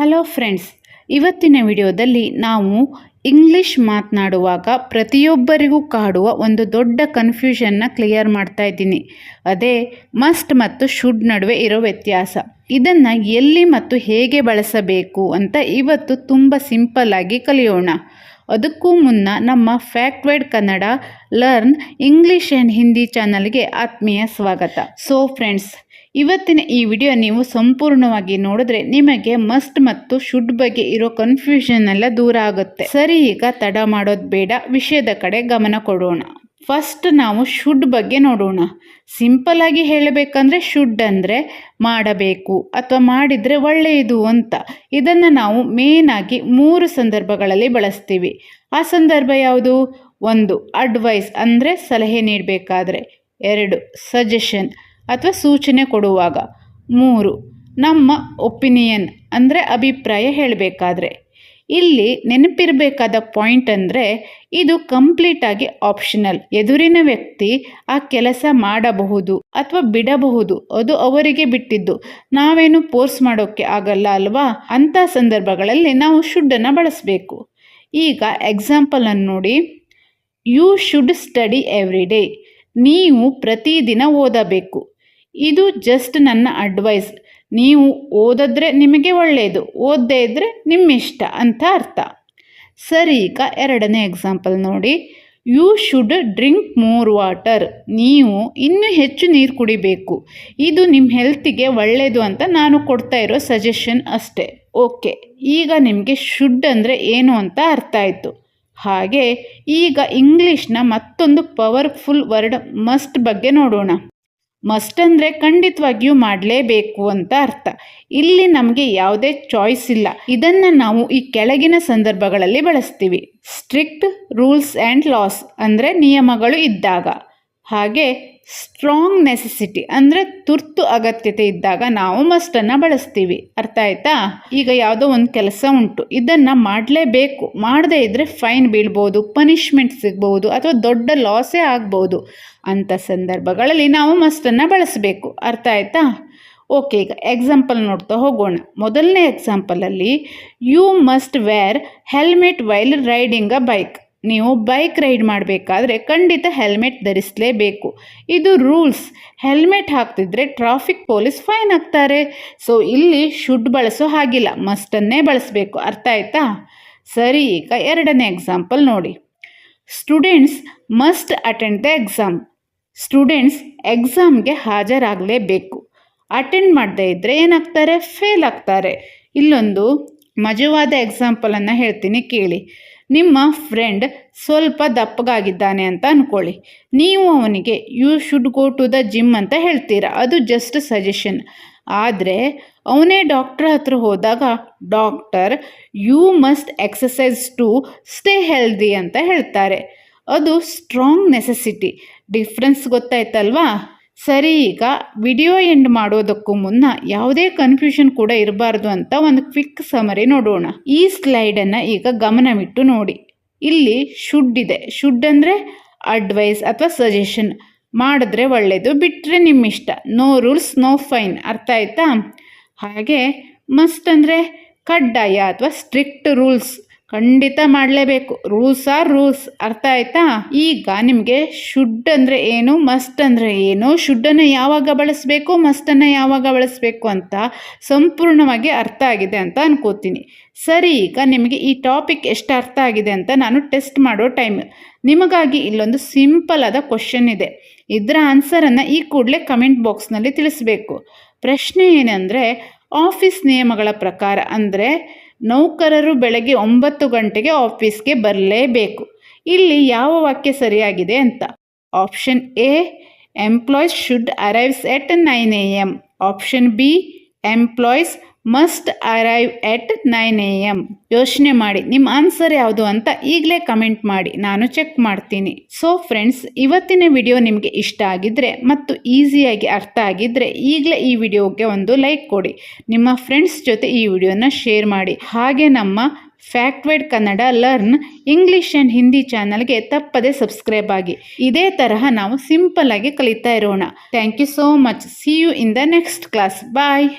Hello friends, ಇವತ್ತಿನ ವಿಡಿಯೋದಲ್ಲಿ ನಾವು ಇಂಗ್ಲಿಷ್ ಮಾತನಾಡುವಾಗ ಪ್ರತಿಯೊಬ್ಬರಿಗೂ ಕಾಡುವ ಒಂದು ದೊಡ್ಡ ಕನ್ಫ್ಯೂಷನ್ನ ಕ್ಲಿಯರ್ ಮಾಡ್ತಾ ಇದ್ದೀನಿ. ಅದೇ ಮಸ್ಟ್ ಮತ್ತು ಶುಡ್ ನಡುವೆ ಇರೋ ವ್ಯತ್ಯಾಸ. ಇದನ್ನು ಎಲ್ಲಿ ಮತ್ತು ಹೇಗೆ ಬಳಸಬೇಕು ಅಂತ ಇವತ್ತು ತುಂಬ ಸಿಂಪಲ್ ಆಗಿ ಕಲಿಯೋಣ. ಅದಕ್ಕೂ ಮುನ್ನ ನಮ್ಮ fact wide Kannada learn English and Hindi ಚಾನಲ್ಗೆ ಆತ್ಮೀಯ ಸ್ವಾಗತ. ಸೊ ಫ್ರೆಂಡ್ಸ್, ಇವತ್ತಿನ ಈ ವಿಡಿಯೋ ನೀವು ಸಂಪೂರ್ಣವಾಗಿ ನೋಡಿದ್ರೆ ನಿಮಗೆ ಮಸ್ಟ್ ಮತ್ತು ಶುಡ್ ಬಗ್ಗೆ ಇರೋ ಕನ್ಫ್ಯೂಷನ್ ಎಲ್ಲ ದೂರ ಆಗುತ್ತೆ. ಸರಿ, ಈಗ ತಡ ಮಾಡೋದು ಬೇಡ, ವಿಷಯದ ಕಡೆ ಗಮನ ಕೊಡೋಣ. ಫಸ್ಟ್ ನಾವು ಶುಡ್ ಬಗ್ಗೆ ನೋಡೋಣ. ಸಿಂಪಲ್ ಆಗಿ ಹೇಳಬೇಕಂದ್ರೆ ಶುಡ್ ಅಂದರೆ ಮಾಡಬೇಕು ಅಥವಾ ಮಾಡಿದರೆ ಒಳ್ಳೆಯದು ಅಂತ. ಇದನ್ನು ನಾವು ಮೇನ್ ಆಗಿ 3 ಸಂದರ್ಭಗಳಲ್ಲಿ ಬಳಸ್ತೀವಿ. ಆ ಸಂದರ್ಭ ಯಾವುದು? 1 ಅಡ್ವೈಸ್ ಅಂದರೆ ಸಲಹೆ ನೀಡಬೇಕಾದ್ರೆ, 2 ಸಜೆಷನ್ ಅಥವಾ ಸೂಚನೆ ಕೊಡುವಾಗ, 3 ನಮ್ಮ ಒಪಿನಿಯನ್ ಅಂದರೆ ಅಭಿಪ್ರಾಯ ಹೇಳಬೇಕಾದ್ರೆ. ಇಲ್ಲಿ ನೆನಪಿರಬೇಕಾದ ಪಾಯಿಂಟ್ ಅಂದರೆ ಇದು ಕಂಪ್ಲೀಟಾಗಿ ಆಪ್ಷನಲ್. ಎದುರಿನ ವ್ಯಕ್ತಿ ಆ ಕೆಲಸ ಮಾಡಬಹುದು ಅಥವಾ ಬಿಡಬಹುದು, ಅದು ಅವರಿಗೆ ಬಿಟ್ಟಿದ್ದು. ನಾವೇನು ಫೋರ್ಸ್ ಮಾಡೋಕ್ಕೆ ಆಗಲ್ಲ ಅಲ್ವಾ? ಅಂಥ ಸಂದರ್ಭಗಳಲ್ಲಿ ನಾವು ಶುಡ್ಡನ್ನು ಬಳಸಬೇಕು. ಈಗ ಎಕ್ಸಾಂಪಲನ್ನು ನೋಡಿ. You should study every day. ನೀವು ಪ್ರತಿದಿನ ಓದಬೇಕು. ಇದು ಜಸ್ಟ್ ನನ್ನ ಅಡ್ವೈಸ್. ನೀವು ಓದಿದ್ರೆ ನಿಮಗೆ ಒಳ್ಳೆಯದು, ಓದದೇ ಇದ್ದರೆ ನಿಮ್ಮಿಷ್ಟ ಅಂತ ಅರ್ಥ. ಸರಿ, ಈಗ 2ನೇ ಎಕ್ಸಾಂಪಲ್ ನೋಡಿ. You should drink more water. ನೀವು ಇನ್ನೂ ಹೆಚ್ಚು ನೀರು ಕುಡಿಬೇಕು. ಇದು ನಿಮ್ಮ ಹೆಲ್ತಿಗೆ ಒಳ್ಳೆಯದು ಅಂತ ನಾನು ಕೊಡ್ತಾ ಇರೋ ಸಜೆಷನ್ ಅಷ್ಟೇ. ಓಕೆ, ಈಗ ನಿಮಗೆ ಶುಡ್ ಅಂದರೆ ಏನು ಅಂತ ಅರ್ಥ ಆಯಿತು. ಹಾಗೆ ಈಗ ಇಂಗ್ಲೀಷ್ನ ಮತ್ತೊಂದು ಪವರ್ಫುಲ್ ವರ್ಡ್ ಮಸ್ಟ್ ಬಗ್ಗೆ ನೋಡೋಣ. ಮಸ್ಟ್ ಅಂದರೆ ಖಂಡಿತವಾಗಿಯೂ ಮಾಡಲೇಬೇಕು ಅಂತ ಅರ್ಥ. ಇಲ್ಲಿ ನಮಗೆ ಯಾವುದೇ ಚಾಯ್ಸ್ ಇಲ್ಲ. ಇದನ್ನು ನಾವು ಈ ಕೆಳಗಿನ ಸಂದರ್ಭಗಳಲ್ಲಿ ಬಳಸ್ತೀವಿ. ಸ್ಟ್ರಿಕ್ಟ್ ರೂಲ್ಸ್ ಆ್ಯಂಡ್ ಲಾಸ್ ಅಂದರೆ ನಿಯಮಗಳು ಇದ್ದಾಗ. ಹಾಗೆ ಸ್ಟ್ರಾಂಗ್ ನೆಸೆಸಿಟಿ ಅಂದರೆ ತುರ್ತು ಅಗತ್ಯತೆ ಇದ್ದಾಗ ನಾವು ಮಸ್ಟನ್ನು ಬಳಸ್ತೀವಿ. ಅರ್ಥ ಆಯ್ತಾ? ಈಗ ಯಾವುದೋ ಒಂದು ಕೆಲಸ ಉಂಟು, ಇದನ್ನು ಮಾಡಲೇಬೇಕು, ಮಾಡದೇ ಇದ್ದರೆ ಫೈನ್ ಬೀಳ್ಬೋದು, ಪನಿಷ್ಮೆಂಟ್ ಸಿಗ್ಬೋದು ಅಥವಾ ದೊಡ್ಡ ಲಾಸೇ ಆಗ್ಬೋದು. ಅಂಥ ಸಂದರ್ಭಗಳಲ್ಲಿ ನಾವು ಮಸ್ಟನ್ನು ಬಳಸಬೇಕು. ಅರ್ಥ ಆಯ್ತಾ? ಓಕೆ, ಈಗ ಎಕ್ಸಾಂಪಲ್ ನೋಡ್ತಾ ಹೋಗೋಣ. ಮೊದಲನೇ ಎಕ್ಸಾಂಪಲಲ್ಲಿ you must wear helmet while riding a bike. ನೀವು ಬೈಕ್ ರೈಡ್ ಮಾಡಬೇಕಾದ್ರೆ ಖಂಡಿತ ಹೆಲ್ಮೆಟ್ ಧರಿಸಲೇಬೇಕು. ಇದು ರೂಲ್ಸ್. ಹೆಲ್ಮೆಟ್ ಹಾಕ್ತಿದ್ರೆ ಟ್ರಾಫಿಕ್ ಪೊಲೀಸ್ ಫೈನ್ ಹಾಕ್ತಾರೆ. ಸೊ ಇಲ್ಲಿ ಶುಡ್ ಬಳಸೋ ಹಾಗಿಲ್ಲ, ಮಸ್ಟನ್ನೇ ಬಳಸಬೇಕು. ಅರ್ಥ ಆಯ್ತಾ? ಸರಿ, ಈಗ 2ನೇ ಎಕ್ಸಾಂಪಲ್ ನೋಡಿ. Students must attend the exam. Students ಎಕ್ಸಾಮ್ಗೆ ಹಾಜರಾಗಲೇಬೇಕು. ಅಟೆಂಡ್ ಮಾಡದೇ ಇದ್ದರೆ ಏನಾಗ್ತಾರೆ? ಫೇಲ್ ಆಗ್ತಾರೆ. ಇಲ್ಲೊಂದು ಮಜವಾದ ಎಕ್ಸಾಂಪಲನ್ನು ಹೇಳ್ತೀನಿ ಕೇಳಿ. ನಿಮ್ಮ ಫ್ರೆಂಡ್ ಸ್ವಲ್ಪ ದಪ್ಪಗಾಗಿದ್ದಾನೆ ಅಂತ ಅಂದ್ಕೊಳ್ಳಿ. ನೀವು ಅವನಿಗೆ you should go to the gym ಅಂತ ಹೇಳ್ತೀರಾ. ಅದು ಜಸ್ಟ್ ಸಜೆಷನ್. ಆದರೆ ಅವನೇ ಡಾಕ್ಟರ್ ಹತ್ರ ಹೋದಾಗ doctor you must exercise to stay healthy ಅಂತ ಹೇಳ್ತಾರೆ. ಅದು ಸ್ಟ್ರಾಂಗ್ ನೆಸೆಸಿಟಿ. ಡಿಫ್ರೆನ್ಸ್ ಗೊತ್ತಾಯ್ತಲ್ವಾ? ಸರಿ, ಈಗ ವಿಡಿಯೋ ಎಂಡ್ ಮಾಡೋದಕ್ಕೂ ಮುನ್ನ ಯಾವುದೇ ಕನ್ಫ್ಯೂಷನ್ ಕೂಡ ಇರಬಾರ್ದು ಅಂತ ಒಂದು ಕ್ವಿಕ್ ಸಮರಿ ನೋಡೋಣ. ಈ ಸ್ಲೈಡನ್ನು ಈಗ ಗಮನವಿಟ್ಟು ನೋಡಿ. ಇಲ್ಲಿ ಶುಡ್ ಇದೆ. ಶುಡ್ ಅಂದರೆ ಅಡ್ವೈಸ್ ಅಥವಾ ಸಜೆಷನ್. ಮಾಡಿದ್ರೆ ಒಳ್ಳೆಯದು, ಬಿಟ್ಟರೆ ನಿಮ್ಮಿಷ್ಟ. No rules no fine. ಅರ್ಥ ಆಯ್ತಾ? ಹಾಗೆ ಮಸ್ಟ್ ಅಂದರೆ ಕಡ್ಡಾಯ ಅಥವಾ ಸ್ಟ್ರಿಕ್ಟ್ ರೂಲ್ಸ್. ಖಂಡಿತ ಮಾಡಲೇಬೇಕು. Rules are rules. ಅರ್ಥ ಆಯ್ತಾ? ಈಗ ನಿಮಗೆ ಶುಡ್ ಅಂದರೆ ಏನು, ಮಸ್ಟ್ ಅಂದರೆ ಏನು, ಶುಡ್ಡನ್ನು ಯಾವಾಗ ಬಳಸಬೇಕು, ಮಸ್ಟನ್ನು ಯಾವಾಗ ಬಳಸಬೇಕು ಅಂತ ಸಂಪೂರ್ಣವಾಗಿ ಅರ್ಥ ಆಗಿದೆ ಅಂತ ಅನ್ಕೋತೀನಿ. ಸರಿ, ಈಗ ನಿಮಗೆ ಈ ಟಾಪಿಕ್ ಎಷ್ಟು ಅರ್ಥ ಆಗಿದೆ ಅಂತ ನಾನು ಟೆಸ್ಟ್ ಮಾಡೋ ಟೈಮ್. ನಿಮಗಾಗಿ ಇಲ್ಲೊಂದು ಸಿಂಪಲ್ ಆದ ಕ್ವಶನ್ ಇದೆ. ಇದರ ಆನ್ಸರನ್ನು ಈ ಕೂಡಲೇ ಕಮೆಂಟ್ ಬಾಕ್ಸ್ನಲ್ಲಿ ತಿಳಿಸಬೇಕು. ಪ್ರಶ್ನೆ ಏನಂದರೆ, ಆಫೀಸ್ ನಿಯಮಗಳ ಪ್ರಕಾರ ಅಂದರೆ ನೌಕರರು ಬೆಳಗ್ಗೆ 9 ಗಂಟೆಗೆ ಆಫೀಸ್ಗೆ ಬರಲೇಬೇಕು. ಇಲ್ಲಿ ಯಾವ ವಾಕ್ಯ ಸರಿಯಾಗಿದೆ ಅಂತ. Option A, employees should arrives at 9 AM. Option B, employees must arrive at 9 AM. ಯೋಚನೆ ಮಾಡಿ ನಿಮ್ಮ ಆನ್ಸರ್ ಯಾವುದು ಅಂತ ಈಗಲೇ ಕಮೆಂಟ್ ಮಾಡಿ, ನಾನು ಚೆಕ್ ಮಾಡ್ತೀನಿ. ಸೊ ಫ್ರೆಂಡ್ಸ್, ಇವತ್ತಿನ ವಿಡಿಯೋ ನಿಮಗೆ ಇಷ್ಟ ಆಗಿದ್ದರೆ ಮತ್ತು ಈಸಿಯಾಗಿ ಅರ್ಥ ಆಗಿದ್ದರೆ ಈಗಲೇ ಈ ವಿಡಿಯೋಗೆ ಒಂದು ಲೈಕ್ ಕೊಡಿ. ನಿಮ್ಮ ಫ್ರೆಂಡ್ಸ್ ಜೊತೆ ಈ ವಿಡಿಯೋನ ಶೇರ್ ಮಾಡಿ. ಹಾಗೆ ನಮ್ಮ fact wide Kannada learn English and Hindi ಚಾನಲ್ಗೆ ತಪ್ಪದೆ ಸಬ್ಸ್ಕ್ರೈಬ್ ಆಗಿ. ಇದೇ ತರಹ ನಾವು ಸಿಂಪಲ್ ಆಗಿ ಕಲಿತಾ ಇರೋಣ. Thank you so much. See you in the next class. Bye.